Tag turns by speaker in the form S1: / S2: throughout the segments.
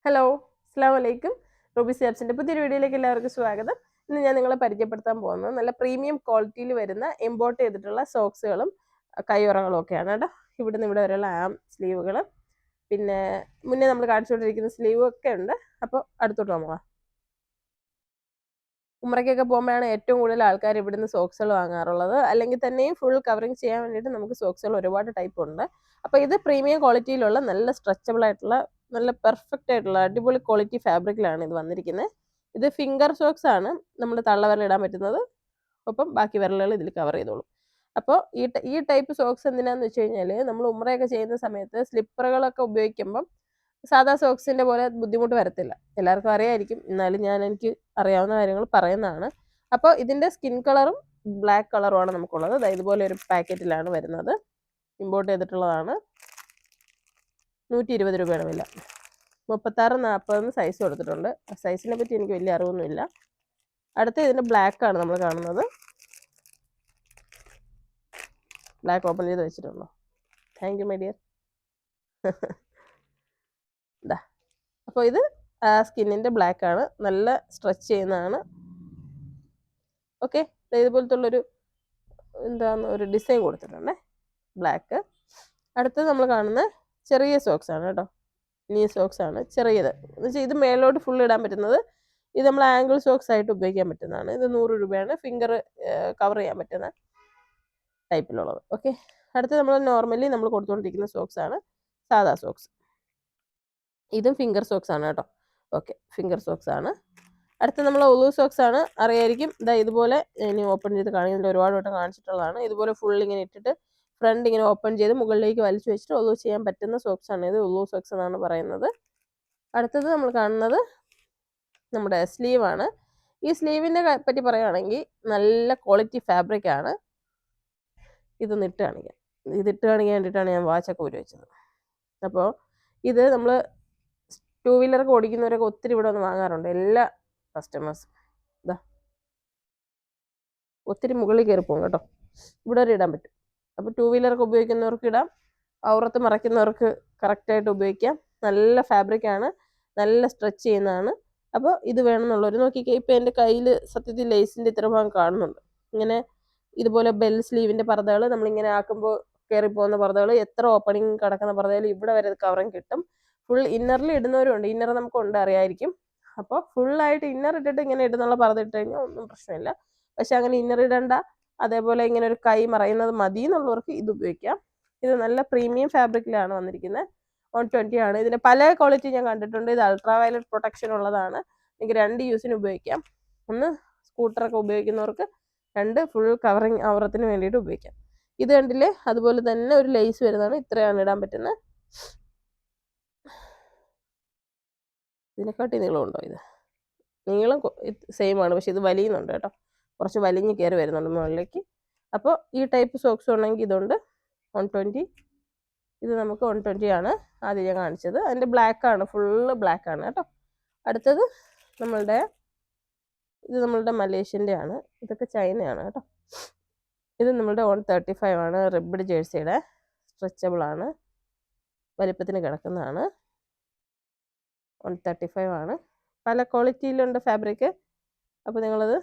S1: Hello, അസ്സലാമു അലൈക്കും. Ruby സ്യാബ്സിന്റെ പുതിയൊരു വീഡിയോയിലേക്ക് എല്ലാവർക്കും സ്വാഗതം. ഇന്ന് ഞാൻ നിങ്ങളെ പരിചയപ്പെടുത്താൻ പോകുന്നത് നല്ല പ്രീമിയം ക്വാളിറ്റിയിൽ വരുന്ന ഇമ്പോർട്ട് ചെയ്തിട്ടുള്ള സോക്സുകളും കയ്യുറകളും ഒക്കെയാണ് കേട്ടോ. ഇവിടുന്ന് ഇവിടെ വരെയുള്ള ആം സ്ലീവുകൾ, പിന്നെ മുന്നേ നമ്മൾ കാണിച്ചുകൊണ്ടിരിക്കുന്ന സ്ലീവ് ഒക്കെ ഉണ്ട്. അപ്പോൾ അടുത്തോട്ട് നോക്കാം. ഉമ്രയ്ക്കൊക്കെ പോകുമ്പോഴാണ് ഏറ്റവും കൂടുതൽ ആൾക്കാർ ഇവിടുന്ന് സോക്സുകൾ വാങ്ങാറുള്ളത്. അല്ലെങ്കിൽ തന്നെയും ഫുൾ കവറിങ് ചെയ്യാൻ വേണ്ടിയിട്ട് നമുക്ക് സോക്സുകൾ ഒരുപാട് ടൈപ്പ് ഉണ്ട്. അപ്പോൾ ഇത് പ്രീമിയം ക്വാളിറ്റിയിലുള്ള നല്ല സ്ട്രെച്ചബിൾ ആയിട്ടുള്ള നല്ല പെർഫെക്റ്റ് ആയിട്ടുള്ള അടിപൊളി ക്വാളിറ്റി ഫാബ്രിക്കിലാണ് ഇത് വന്നിരിക്കുന്നത്. ഇത് ഫിംഗർ സോക്സ് ആണ്, നമ്മൾ തള്ളവിരൽ ഇടാൻ പറ്റുന്നത്. ഒപ്പം ബാക്കി വിരലുകൾ ഇതിൽ കവർ ചെയ്തോളും. അപ്പോൾ ഈ ടൈപ്പ് സോക്സ് എന്തിനാന്ന് വെച്ച് കഴിഞ്ഞാൽ നമ്മൾ ഉമ്രയൊക്കെ ചെയ്യുന്ന സമയത്ത് സ്ലിപ്പറുകളൊക്കെ ഉപയോഗിക്കുമ്പം സാധാ സോക്സിന്റെ പോലെ ബുദ്ധിമുട്ട് വരത്തില്ല. എല്ലാവർക്കും അറിയായിരിക്കും, എന്നാലും എനിക്ക് അറിയാവുന്ന കാര്യങ്ങൾ പറയുന്നതാണ്. അപ്പോൾ ഇതിന്റെ സ്കിൻ കളറും ബ്ലാക്ക് കളറുമാണ് നമുക്കുള്ളത്. ഇതുപോലെ ഒരു പാക്കറ്റിലാണ് വരുന്നത്. ഇമ്പോർട്ട് ചെയ്തിട്ടുള്ളതാണ്. 120 രൂപയാണ് വില. 36-40 സൈസ് കൊടുത്തിട്ടുണ്ട്. സൈസിനെ പറ്റി എനിക്ക് വലിയ അറിവൊന്നുമില്ല. അടുത്ത ഇതിന്റെ ബ്ലാക്ക് ആണ് നമ്മൾ കാണുന്നത്. ബ്ലാക്ക് ഓപ്പൺ ചെയ്ത് വെച്ചിട്ടുണ്ടോ? Thank you my dear. ഇതാ, അപ്പോൾ ഇത് സ്കിന്നിൻ്റെ ബ്ലാക്ക് ആണ്, നല്ല സ്ട്രെച്ച് ചെയ്യുന്നതാണ്. ഓക്കെ, ഇതുപോലത്തുള്ളൊരു ഒരു ഡിസൈൻ കൊടുത്തിട്ടുണ്ട്, ബ്ലാക്ക്. അടുത്തത് നമ്മൾ കാണുന്ന ചെറിയ സോക്സ് ആണ് കേട്ടോ. നീ സോക്സ് ആണ് ചെറിയത് എന്ന് വെച്ചാൽ ഇത് മേലോട്ട് ഫുൾ ഇടാൻ പറ്റുന്നത്. ഇത് നമ്മൾ ആംഗിൾ സോക്സ് ആയിട്ട് ഉപയോഗിക്കാൻ പറ്റുന്നതാണ്. ഇത് 100 രൂപയാണ്. ഫിംഗർ കവർ ചെയ്യാൻ പറ്റുന്ന ടൈപ്പിലുള്ളത്. ഓക്കെ, അടുത്ത് നമ്മൾ നോർമലി നമ്മൾ കൊടുത്തുകൊണ്ടിരിക്കുന്ന സോക്സ് ആണ്, സാധാ സോക്സ്. ഇതും ഫിംഗർ സോക്സ് ആണ് കേട്ടോ. ഓക്കെ, ഫിംഗർ സോക്സ് ആണ്. അടുത്ത നമ്മൾ ഒലു സോക്സ് ആണ്, അറിയായിരിക്കും. ഇതുപോലെ ഇനി ഓപ്പൺ ചെയ്ത് കാണിക്കുന്നത് ഒരുപാട് വട്ടം കാണിച്ചിട്ടുള്ളതാണ്. ഇതുപോലെ ഫുൾ ഇങ്ങനെ ഇട്ടിട്ട് ഫ്രണ്ട് ഇങ്ങനെ ഓപ്പൺ ചെയ്ത് മുകളിലേക്ക് വലിച്ചു വെച്ചിട്ട് ഒലു ചെയ്യാൻ പറ്റുന്ന സോക്സ് ആണ്. ഇത് ഒലു സോക്സ് എന്നാണ് പറയുന്നത്. അടുത്തത് നമ്മൾ കാണുന്നത് നമ്മുടെ സ്ലീവ് ആണ്. ഈ സ്ലീവിനെ പറ്റി പറയുകയാണെങ്കിൽ നല്ല ക്വാളിറ്റി ഫാബ്രിക് ആണ്. ഇതൊന്ന് ഇട്ട് കാണിക്കാം. ഇതിട്ട് കാണിക്കാൻ വേണ്ടിയിട്ടാണ് ഞാൻ വാച്ചൊക്കെ ഊരി വെച്ചത്. അപ്പോൾ ഇത് നമ്മൾ 2 വീലറൊക്കെ ഓടിക്കുന്നവരൊക്കെ ഒത്തിരി ഇവിടെ ഒന്ന് വാങ്ങാറുണ്ട്, എല്ലാ കസ്റ്റമേഴ്സും. ഇതാ, ഒത്തിരി മുകളിൽ കയറി പോകും കേട്ടോ. ഇവിടെ വരെ ഇടാൻ പറ്റും. അപ്പോൾ 2 വീലറൊക്കെ ഉപയോഗിക്കുന്നവർക്ക് ഇടാം, ഔറത്ത് മറയ്ക്കുന്നവർക്ക് കറക്റ്റായിട്ട് ഉപയോഗിക്കാം. നല്ല ഫാബ്രിക്കാണ്, നല്ല സ്ട്രെച്ച് ചെയ്യുന്നതാണ്. അപ്പോൾ ഇത് വേണമെന്നുള്ളവർ നോക്കിക്കേ. ഇപ്പോൾ എൻ്റെ കയ്യിൽ സത്യത്തിൽ ലേസിൻ്റെ ഇത്ര ഭാഗം കാണുന്നുണ്ട്. ഇങ്ങനെ ഇതുപോലെ ബെൽ സ്ലീവിൻ്റെ പർദ്ദകൾ നമ്മളിങ്ങനെ ആക്കുമ്പോൾ കയറിപ്പോകുന്ന പർദ്ദകൾ, എത്ര ഓപ്പണിങ് കിടക്കുന്ന പർദ്ദകൾ ഇവിടെ വരെ കവറിങ് കിട്ടും. ഫുൾ ഇന്നറിൽ ഇടുന്നവരുണ്ട്. ഇന്നർ നമുക്കുണ്ട്, അറിയായിരിക്കും. അപ്പോൾ ഫുള്ളായിട്ട് ഇന്നർ ഇട്ടിട്ട് ഇങ്ങനെ ഇടുന്നുള്ള പർദ്ദ ഇട്ട് കഴിഞ്ഞാൽ ഒന്നും പ്രശ്നമില്ല. പക്ഷെ അങ്ങനെ ഇന്നർ ഇടണ്ട, അതേപോലെ ഇങ്ങനെ ഒരു കൈ മറയുന്നത് മതി എന്നുള്ളവർക്ക് ഇത് ഉപയോഗിക്കാം. ഇത് നല്ല പ്രീമിയം ഫാബ്രിക്കിലാണ് വന്നിരിക്കുന്നത്. 120 ആണ്. ഇതിന് പല ക്വാളിറ്റി ഞാൻ കണ്ടിട്ടുണ്ട്. ഇത് അൾട്രാ വയലറ്റ് പ്രൊട്ടക്ഷൻ ഉള്ളതാണ്. എനിക്ക് 2 യൂസിന് ഉപയോഗിക്കാം. ഒന്ന് സ്കൂട്ടറൊക്കെ ഉപയോഗിക്കുന്നവർക്ക്, 2 ഫുൾ കവറിങ് ഔറത്തിന് വേണ്ടിയിട്ട് ഉപയോഗിക്കാം. ഇത് കണ്ടില്ലേ, അതുപോലെ തന്നെ ഒരു ലേസ് വരുന്നതാണ്. ഇത്രയാണ് ഇടാൻ പറ്റുന്നത്. ഇതിനെക്കാട്ടി നീളമുണ്ടോ? ഇത് നീളം സെയിം ആണ്, പക്ഷെ ഇത് വലിയുന്നുണ്ട് കേട്ടോ. കുറച്ച് വലിഞ്ഞ് കയറി വരുന്നുണ്ട് മുകളിലേക്ക്. അപ്പോൾ ഈ ടൈപ്പ് സോക്സ് ഉണ്ടെങ്കിൽ ഇതുണ്ട് 120. ഇത് നമുക്ക് 120 ആണ് ആദ്യം ഞാൻ കാണിച്ചത്. അതിൻ്റെ ബ്ലാക്ക് ആണ്, ഫുള്ള് ബ്ലാക്ക് ആണ് കേട്ടോ. അടുത്തത് ഇത് നമ്മളുടെ മലേഷ്യൻ്റെ ആണ്. ഇതൊക്കെ ചൈനയാണ് കേട്ടോ. ഇത് നമ്മളുടെ 135 ആണ്. റിബ്ഡ് ജേഴ്സിയുടെ, സ്ട്രെച്ചബിൾ ആണ്, വലിപ്പത്തിന് കിടക്കുന്നതാണ്. 135 ആണ്. പല ക്വാളിറ്റിയിലുണ്ട് ഫാബ്രിക്. അപ്പോൾ നിങ്ങളിത്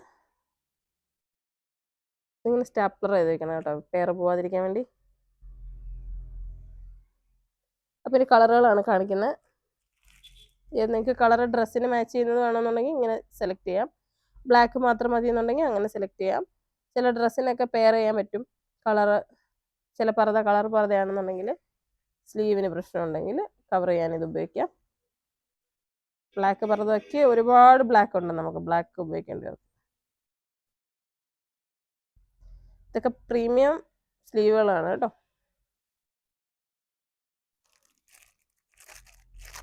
S1: ഇങ്ങനെ സ്റ്റാപ്ലർ ചെയ്ത് വെക്കണം കേട്ടോ, പേര് പോവാതിരിക്കാൻ വേണ്ടി. അപ്പോൾ ഇനി കളറുകളാണ് കാണിക്കുന്നത്. നിങ്ങൾക്ക് കളർ ഡ്രസ്സിന് മാച്ച് ചെയ്യുന്നത് വേണമെന്നുണ്ടെങ്കിൽ ഇങ്ങനെ സെലക്ട് ചെയ്യാം. ബ്ലാക്ക് മാത്രം മതി എന്നുണ്ടെങ്കിൽ അങ്ങനെ സെലക്ട് ചെയ്യാം. ചില ഡ്രസ്സിനൊക്കെ പെയർ ചെയ്യാൻ പറ്റും കളറ്. ചില കളർ പർദ്ദയാണെന്നുണ്ടെങ്കിൽ സ്ലീവിന് പ്രശ്നമുണ്ടെങ്കിൽ കവർ ചെയ്യാൻ ഇത് ഉപയോഗിക്കാം. ബ്ലാക്ക് പർദ്ദയ്ക്ക് ഒരുപാട് ബ്ലാക്ക് ഉണ്ട്, നമുക്ക് ബ്ലാക്ക് ഉപയോഗിക്കേണ്ടി വരും. ഇതൊക്കെ പ്രീമിയം സ്ലീവുകളാണ് കേട്ടോ.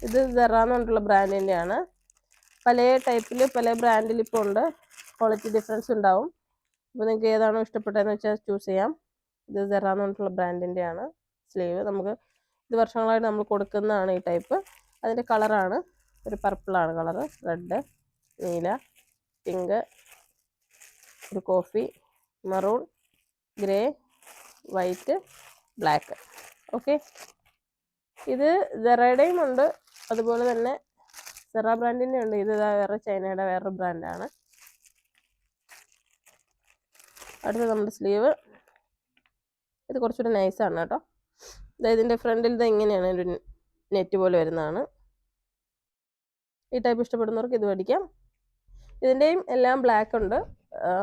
S1: ഇത് സെറ എന്ന് പറഞ്ഞിട്ടുള്ള ബ്രാൻഡിൻ്റെ ആണ്. പല ടൈപ്പിൽ പല ബ്രാൻഡിൽ ഇപ്പോൾ ഉണ്ട്. ക്വാളിറ്റി ഡിഫറൻസ് ഉണ്ടാവും. അപ്പോൾ നിങ്ങൾക്ക് ഏതാണോ ഇഷ്ടപ്പെട്ടതെന്ന് വെച്ചാൽ ചൂസ് ചെയ്യാം. ഇത് സെറ എന്ന് പറഞ്ഞിട്ടുള്ള ബ്രാൻഡിൻ്റെ ആണ് സ്ലീവ്. നമുക്ക് ഇത് വർഷങ്ങളായിട്ട് നമ്മൾ കൊടുക്കുന്നതാണ് ഈ ടൈപ്പ്. അതിൻ്റെ കളറാണ് ഒരു പർപ്പിളാണ് കളറ്, റെഡ്, നീല, പിങ്ക്, ഒരു coffee, maroon, grey, white, black. Okay, ഇത് സെറയുടെയും ഉണ്ട്, അതുപോലെ തന്നെ സെറ ബ്രാൻഡിൻ്റെ ഉണ്ട്. ഇത് വേറെ ചൈനയുടെ വേറൊരു ബ്രാൻഡാണ്. അടുത്ത നമ്മുടെ സ്ലീവ്. ഇത് കുറച്ചുകൂടി നൈസാണ് കേട്ടോ. ഇതിൻ്റെ ഫ്രണ്ടിൽ ഇത് ഇങ്ങനെയാണ് ഒരു നെറ്റ് പോലെ വരുന്നതാണ്. ഈ ടൈപ്പ് ഇഷ്ടപ്പെടുന്നവർക്ക് ഇത് മേടിക്കാം. ഇതിൻ്റെയും എല്ലാം ബ്ലാക്ക് ഉണ്ട്.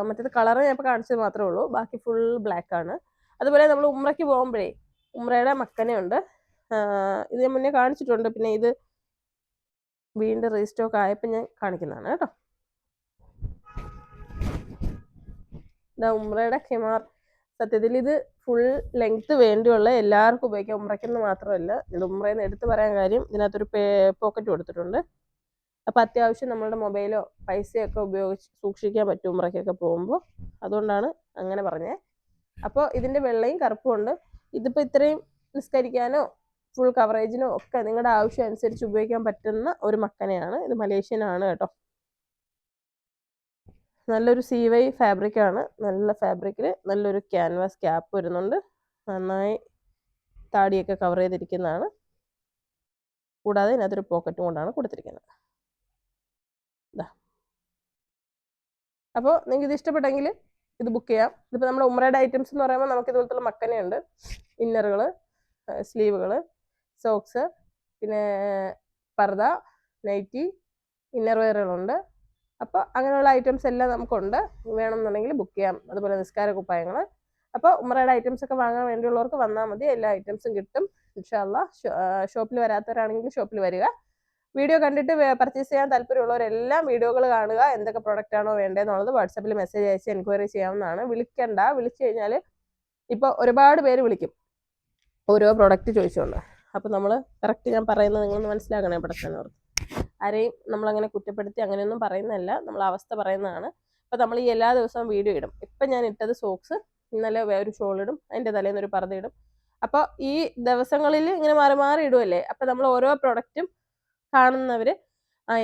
S1: മറ്റേത് കളർ ഞാൻ ഇപ്പോൾ കാണിച്ചത് മാത്രമേ ഉള്ളൂ. ബാക്കി ഫുൾ ബ്ലാക്ക് ആണ്. അതുപോലെ നമ്മൾ ഉംറയ്ക്ക് പോകുമ്പോഴേ ഉംറയുടെ മക്കനയുണ്ട്. ഇത് ഞാൻ മുന്നേ കാണിച്ചിട്ടുണ്ട്. പിന്നെ ഇത് വീണ്ടും റീസ്റ്റോക്ക് ആയപ്പോൾ ഞാൻ കാണിക്കുന്നതാണ് കേട്ടോ. ഇതാ ഉംറയുടെ ഖിമാർ. സത്യത്തിൽ ഇത് ഫുൾ ലെങ്ത് വേണ്ടിയുള്ള എല്ലാവർക്കും ഉപയോഗിക്കാം. ഉംറയ്ക്കെന്ന് മാത്രമല്ല. ഇത് ഉംറയെന്ന് എടുത്ത് പറയാൻ കാര്യം ഇതിനകത്തൊരു പോക്കറ്റ് കൊടുത്തിട്ടുണ്ട്. അപ്പോൾ അത്യാവശ്യം നമ്മളുടെ മൊബൈലോ പൈസയൊക്കെ ഉപയോഗിച്ച് സൂക്ഷിക്കാൻ പറ്റും ഉംറയ്ക്കൊക്കെ പോകുമ്പോൾ. അതുകൊണ്ടാണ് അങ്ങനെ പറഞ്ഞത്. അപ്പോൾ ഇതിൻ്റെ വെള്ളയും കറുപ്പും ഉണ്ട്. ഇതിപ്പോൾ ഇത്രയും നിസ്കരിക്കാനോ ഫുൾ കവറേജിനോ ഒക്കെ നിങ്ങളുടെ ആവശ്യം അനുസരിച്ച് ഉപയോഗിക്കാൻ പറ്റുന്ന ഒരു മക്കനെയാണ്. ഇത് മലേഷ്യനാണ് കേട്ടോ. നല്ലൊരു CY ഫാബ്രിക്കാണ്. നല്ല ഫാബ്രിക്കിൽ നല്ലൊരു ക്യാൻവാസ് ക്യാപ്പ് വരുന്നുണ്ട്. നന്നായി താടിയൊക്കെ കവർ ചെയ്തിരിക്കുന്നതാണ്. കൂടാതെ ഇതിനകത്തൊരു പോക്കറ്റും കൊണ്ടാണ് കൊടുത്തിരിക്കുന്നത്. അപ്പോൾ നിങ്ങൾക്ക് ഇത് ഇഷ്ടപ്പെട്ടെങ്കിൽ ഇത് ബുക്ക് ചെയ്യാം. ഇതിപ്പോൾ നമ്മുടെ ഉംറയുടെ ഐറ്റംസ് എന്ന് പറയുമ്പോൾ നമുക്ക് ഇതുപോലത്തുള്ള മക്കനയുണ്ട്. ഇന്നറുകൾ, സ്ലീവുകൾ, സോക്സ്, പിന്നെ പർദ, നൈറ്റി, ഇന്നർ വെയറുകളുണ്ട്. അപ്പോൾ അങ്ങനെയുള്ള ഐറ്റംസ് എല്ലാം നമുക്കുണ്ട്. വേണമെന്നുണ്ടെങ്കിൽ ബുക്ക് ചെയ്യാം. അതുപോലെ നിസ്കാര കുപ്പായങ്ങൾ. അപ്പോൾ ഉംറയുടെ ഐറ്റംസ് ഒക്കെ വാങ്ങാൻ വേണ്ടിയുള്ളവർക്ക് വന്നാൽ മതി. എല്ലാ ഐറ്റംസും കിട്ടും ഇൻഷാ അല്ലാ. ഷോപ്പിൽ വരാത്തവരാണെങ്കിൽ ഷോപ്പിൽ വരിക. വീഡിയോ കണ്ടിട്ട് പർച്ചേസ് ചെയ്യാൻ താല്പര്യമുള്ളവരെല്ലാം വീഡിയോകൾ കാണുക. എന്തൊക്കെ പ്രൊഡക്റ്റ് ആണോ വേണ്ടതെന്നുള്ളത് വാട്സാപ്പിൽ മെസ്സേജ് അയച്ച് എൻക്വയറി ചെയ്യാവുന്നതാണ്. വിളിക്കണ്ട. വിളിച്ചു കഴിഞ്ഞാൽ ഇപ്പോൾ ഒരുപാട് പേര് വിളിക്കും ഓരോ പ്രൊഡക്റ്റ് ചോദിച്ചുകൊണ്ട്. അപ്പോൾ നമ്മൾ കറക്റ്റ് ഞാൻ പറയുന്നത് നിങ്ങളൊന്ന് മനസ്സിലാക്കണേ പെട്ടെന്നവർക്ക്. ആരെയും നമ്മളങ്ങനെ കുറ്റപ്പെടുത്തി അങ്ങനെയൊന്നും പറയുന്നതല്ല. നമ്മൾ അവസ്ഥ പറയുന്നതാണ്. അപ്പോൾ നമ്മൾ ഈ എല്ലാ ദിവസവും വീഡിയോ ഇടും. ഇപ്പം ഞാൻ ഇട്ടത് സോക്സ്, ഇന്നലെ വേറൊരു ഷോൾ ഇടും, അതിൻ്റെ തലേന്നൊരു പർദ്ദ ഇടും. അപ്പോൾ ഈ ദിവസങ്ങളിൽ ഇങ്ങനെ മാറി മാറി ഇടുമല്ലേ. അപ്പോൾ നമ്മൾ ഓരോ പ്രൊഡക്റ്റും കാണുന്നവർ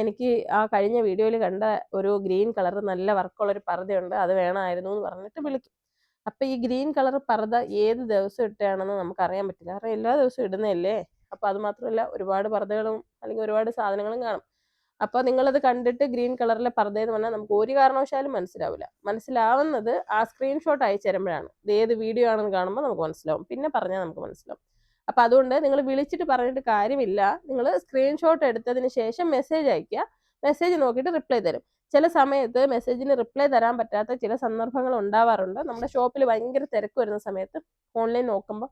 S1: എനിക്ക് ആ കഴിഞ്ഞ വീഡിയോയിൽ കണ്ട ഒരു ഗ്രീൻ കളർ നല്ല വർക്കുള്ളൊരു പർദ്ദയുണ്ട്, അത് വേണമായിരുന്നു എന്ന് പറഞ്ഞിട്ട് വിളിക്കും. അപ്പോൾ ഈ ഗ്രീൻ കളർ പർദ്ദ ഏത് ദിവസം ഇട്ടാണെന്ന് നമുക്കറിയാൻ പറ്റില്ല. കാരണം എല്ലാ ദിവസവും ഇടുന്നതല്ലേ. അപ്പോൾ അത് മാത്രമല്ല ഒരുപാട് പർദ്ദകളും അല്ലെങ്കിൽ ഒരുപാട് സാധനങ്ങളും കാണും. അപ്പോൾ നിങ്ങളത് കണ്ടിട്ട് ഗ്രീൻ കളറിലെ പർദ്ദയെന്ന് പറഞ്ഞാൽ നമുക്ക് ഒരു കാരണവശാലും മനസ്സിലാവില്ല. മനസ്സിലാവുന്നത് ആ സ്ക്രീൻഷോട്ട് അയച്ചു തരുമ്പോഴാണ്. ഇത് ഏത് വീഡിയോ ആണെന്ന് കാണുമ്പോൾ നമുക്ക് മനസ്സിലാവും. പിന്നെ പറഞ്ഞാൽ നമുക്ക് മനസ്സിലാവും. അപ്പോൾ അതുകൊണ്ട് നിങ്ങൾ വിളിച്ചിട്ട് പറഞ്ഞിട്ട് കാര്യമില്ല. നിങ്ങൾ സ്ക്രീൻഷോട്ട് എടുത്തതിന് ശേഷം മെസ്സേജ് അയക്കുക. മെസ്സേജ് നോക്കിയിട്ട് റിപ്ലൈ തരും. ചില സമയത്ത് മെസ്സേജിന് റിപ്ലൈ തരാൻ പറ്റാത്ത ചില സന്ദർഭങ്ങൾ ഉണ്ടാവാറുണ്ട്. നമ്മുടെ ഷോപ്പിൽ ഭയങ്കര തിരക്ക് വരുന്ന സമയത്ത് ഓൺലൈൻ നോക്കുമ്പോൾ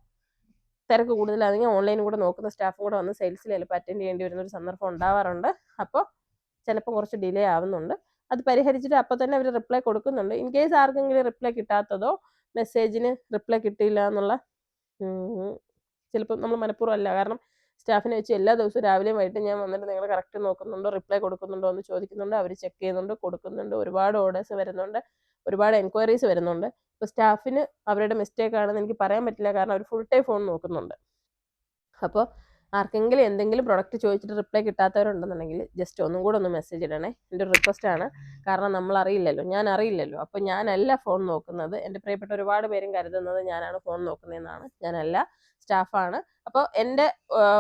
S1: തിരക്ക് കൂടുതലാണെങ്കിൽ ഓൺലൈൻ കൂടെ നോക്കുന്ന സ്റ്റാഫും കൂടെ വന്ന് സെയിൽസിൽ ചിലപ്പോൾ അറ്റൻഡ് ചെയ്യേണ്ടി വരുന്നൊരു സന്ദർഭം ഉണ്ടാവാറുണ്ട്. അപ്പോൾ ചിലപ്പോൾ കുറച്ച് ഡിലേ ആവുന്നുണ്ട്. അത് പരിഹരിച്ചിട്ട് അപ്പോൾ തന്നെ അവർ റിപ്ലൈ കൊടുക്കുന്നുണ്ട്. ഇൻ കേസ് ആർക്കെങ്കിലും റിപ്ലൈ കിട്ടാത്തതോ മെസ്സേജിന് റിപ്ലൈ കിട്ടിയില്ല എന്നുള്ള ചിലപ്പോൾ നമ്മൾ മനഃപൂർവ്വം അല്ല. കാരണം സ്റ്റാഫിനെ വെച്ച് എല്ലാ ദിവസവും രാവിലെയും വൈകിട്ട് ഞാൻ വന്നിട്ട് നിങ്ങൾ കറക്റ്റ് നോക്കുന്നുണ്ടോ, റിപ്ലൈ കൊടുക്കുന്നുണ്ടോ എന്ന് ചോദിക്കുന്നുണ്ട്. അവർ ചെക്ക് ചെയ്യുന്നുണ്ട്, കൊടുക്കുന്നുണ്ട്. ഒരുപാട് ഓർഡേഴ്സ് വരുന്നുണ്ട്, ഒരുപാട് എൻക്വയറീസ് വരുന്നുണ്ട്. ഇപ്പോൾ സ്റ്റാഫിന് അവരുടെ മിസ്റ്റേക്ക് ആണെന്ന് എനിക്ക് പറയാൻ പറ്റില്ല. കാരണം അവർ ഫുൾ ടൈം ഫോൺ നോക്കുന്നുണ്ട്. അപ്പോൾ ആർക്കെങ്കിലും എന്തെങ്കിലും പ്രൊഡക്റ്റ് ചോദിച്ചിട്ട് റിപ്ലൈ കിട്ടാത്തവരുണ്ടെന്നുണ്ടെങ്കിൽ ജസ്റ്റ് ഒന്നും കൂടെ ഒന്ന് മെസ്സേജ് ഇടണേ. എൻ്റെ ഒരു റിക്വസ്റ്റാണ്. കാരണം നമ്മൾ അറിയില്ലല്ലോ, ഞാൻ അറിയില്ലല്ലോ. അപ്പോൾ ഞാനല്ല ഫോൺ നോക്കുന്നത്. എൻ്റെ പ്രിയപ്പെട്ട ഒരുപാട് പേരും കരുതുന്നത് ഞാനാണ് ഫോൺ നോക്കുന്നതെന്നാണ്. ഞാനല്ല, സ്റ്റാഫാണ്. അപ്പോൾ എൻ്റെ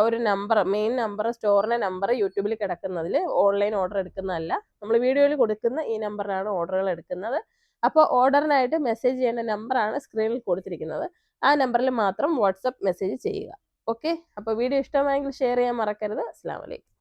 S1: ഒരു നമ്പർ, മെയിൻ നമ്പർ, സ്റ്റോറിൻ്റെ നമ്പർ യൂട്യൂബിൽ കിടക്കുന്നതിൽ ഓൺലൈൻ ഓർഡർ എടുക്കുന്നതല്ല. നമ്മൾ വീഡിയോയിൽ കൊടുക്കുന്ന ഈ നമ്പറിലാണ് ഓർഡറുകൾ എടുക്കുന്നത്. അപ്പോൾ ഓർഡറിനായിട്ട് മെസ്സേജ് ചെയ്യേണ്ട നമ്പറാണ് സ്ക്രീനിൽ കൊടുത്തിരിക്കുന്നത്. ആ നമ്പറിൽ മാത്രം വാട്സപ്പ് മെസ്സേജ് ചെയ്യുക. ഓക്കെ. അപ്പോൾ വീഡിയോ ഇഷ്ടമായെങ്കിൽ ഷെയർ ചെയ്യാൻ മറക്കരുത്. അസ്സലാമു അലൈക്കും.